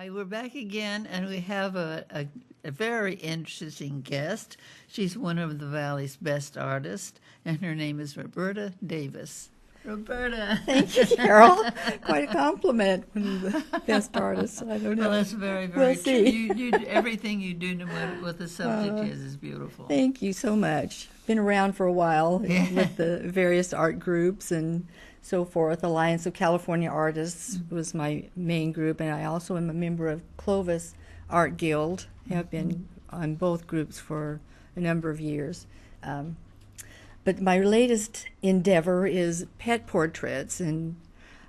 Hi, we're back again, and we have a very interesting guest. She's one of the Valley's best artists, and her name is Roberta Davis. Roberta. Thank you, Carol. Quite a compliment. One of the best artists. I don't know. Well, that's very, very We'll true. see. You, everything you do, no matter what the subject is beautiful. Thank you so much. Been around for a while with the various art groups and so forth. Alliance of California Artists was my main group, and I also am a member of Clovis Art Guild. Have been on both groups for a number of years. But my latest endeavor is pet portraits, and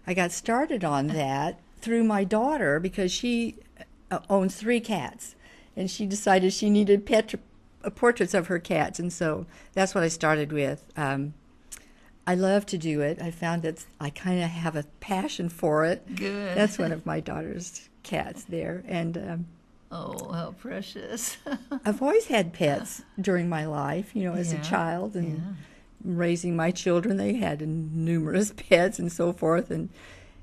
I got started on that through my daughter because she owns 3 cats, and she decided she needed portraits of her cats, and so that's what I started with. I love to do it. I found that I kind of have a passion for it. Good. That's one of my daughter's cats there, and oh, how precious. I've always had pets during my life, as a child, and raising my children. They had numerous pets and so forth, and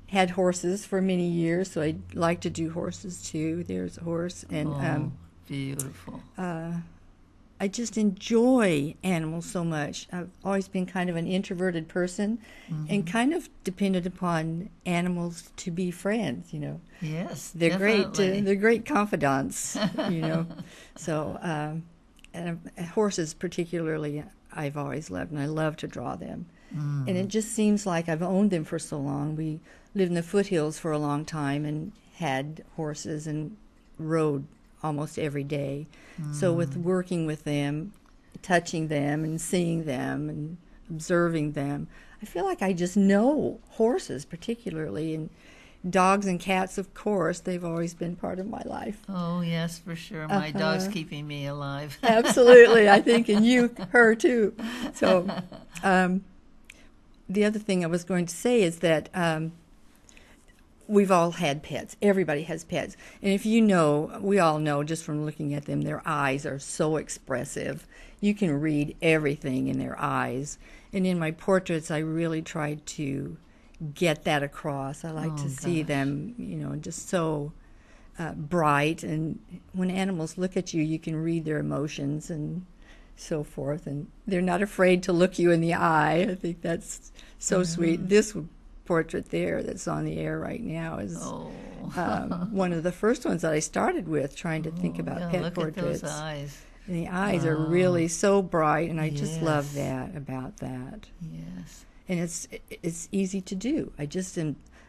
had horses for many years, so I like to do horses too. There's a horse, and beautiful. I just enjoy animals so much. I've always been kind of an introverted person, and kind of depended upon animals to be friends. Yes, They're definitely. great. They're great confidants. So and horses particularly, I've always loved, and I love to draw them. And it just seems like I've owned them for so long. We lived in the foothills for a long time and had horses and rode almost every day. So with working with them, touching them and seeing them and observing them, I feel like I just know horses particularly, and dogs and cats, of course. They've always been part of my life. Oh, yes, for sure. My dog's keeping me alive. Absolutely, I think, and her too. So the other thing I was going to say is that we've all had pets. Everybody has pets. And if we all know just from looking at them, their eyes are so expressive. You can read everything in their eyes. And in my portraits, I really tried to get that across. I like to see them, just so bright. And when animals look at you, you can read their emotions and so forth. And they're not afraid to look you in the eye. I think that's so sweet. This portrait there that's on the air right now is one of the first ones that I started with, trying to think about pet look portraits. At those eyes. And the eyes are really so bright, and I just love that about that. Yes. And it's easy to do. I've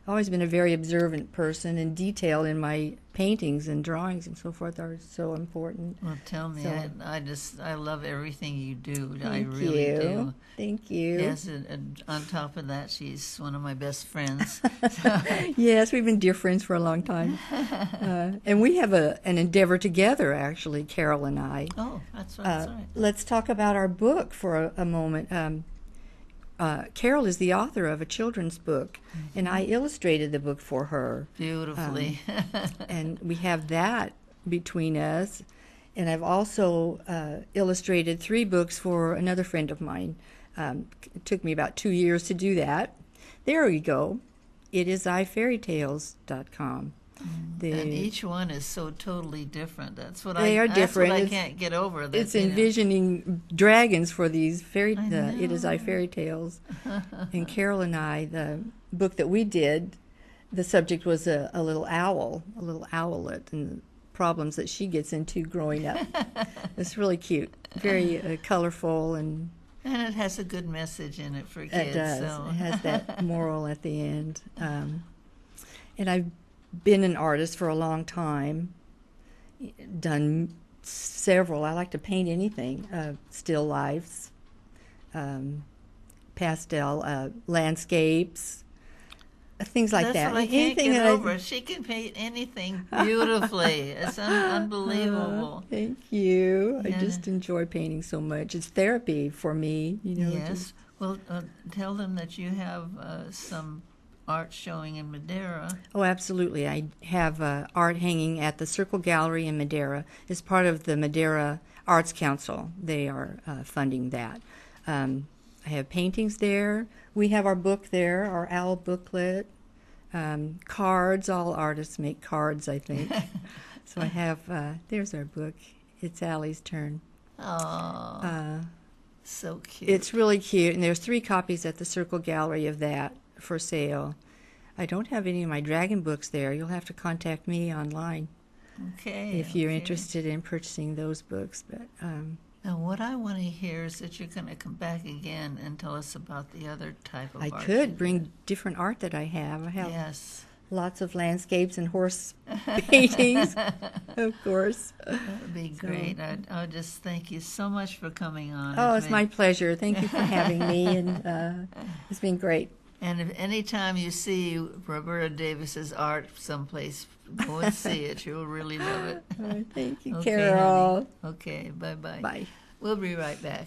always been a very observant person, and detail in my paintings and drawings and so forth are so important. Well, tell me, I love everything you do. I Thank really you. do. Thank you. Yes, and on top of that, she's one of my best friends. Yes, we've been dear friends for a long time. And we have an endeavor together, actually, Carol and I. Oh, that's right. Let's talk about our book for a moment. Carol is the author of a children's book, and I illustrated the book for her. Beautifully. And we have that between us. And I've also illustrated 3 books for another friend of mine. It took me about 2 years to do that. There we go. It is ifairytales.com. And each one is so totally different. That's what they are different. That's what I can't get over. That, it's envisioning dragons for these It is I Fairy Tales. And Carol and I, the book that we did, the subject was a little owl, a little owlet, and the problems that she gets into growing up. It's really cute, very colorful, and it has a good message in it for kids. It does. So. It has that moral at the end. And I've been an artist for a long time, done several. I like to paint anything, still lifes, pastel, landscapes, things like That's that. What I can't anything get that over. She can paint anything beautifully. It's unbelievable. Thank you. Yeah. I just enjoy painting so much. It's therapy for me. Yes. Well, tell them that you have some art showing in Madeira. Oh, absolutely. I have art hanging at the Circle Gallery in Madeira. It's part of the Madeira Arts Council. They are funding that. I have paintings there. We have our book there, our owl booklet. cards. All artists make cards, I think. So I have, there's our book. It's Allie's turn. Oh, so cute. It's really cute, and there's 3 copies at the Circle Gallery of that for sale. I don't have any of my dragon books there. You'll have to contact me online if you're interested in purchasing those books. But now what I want to hear is that you're going to come back again and tell us about the other type of I art. could bring different art that I have. I have Yes. lots of landscapes and horse paintings, of course. That would be great. I just thank you so much for coming on. Oh, it's my pleasure. Thank you for having me, and it's been great. And if any time you see Roberta Davis's art someplace, go and see it. You'll really love it. Oh, thank you, Okay, Carol. honey. Okay, bye-bye. Bye. We'll be right back.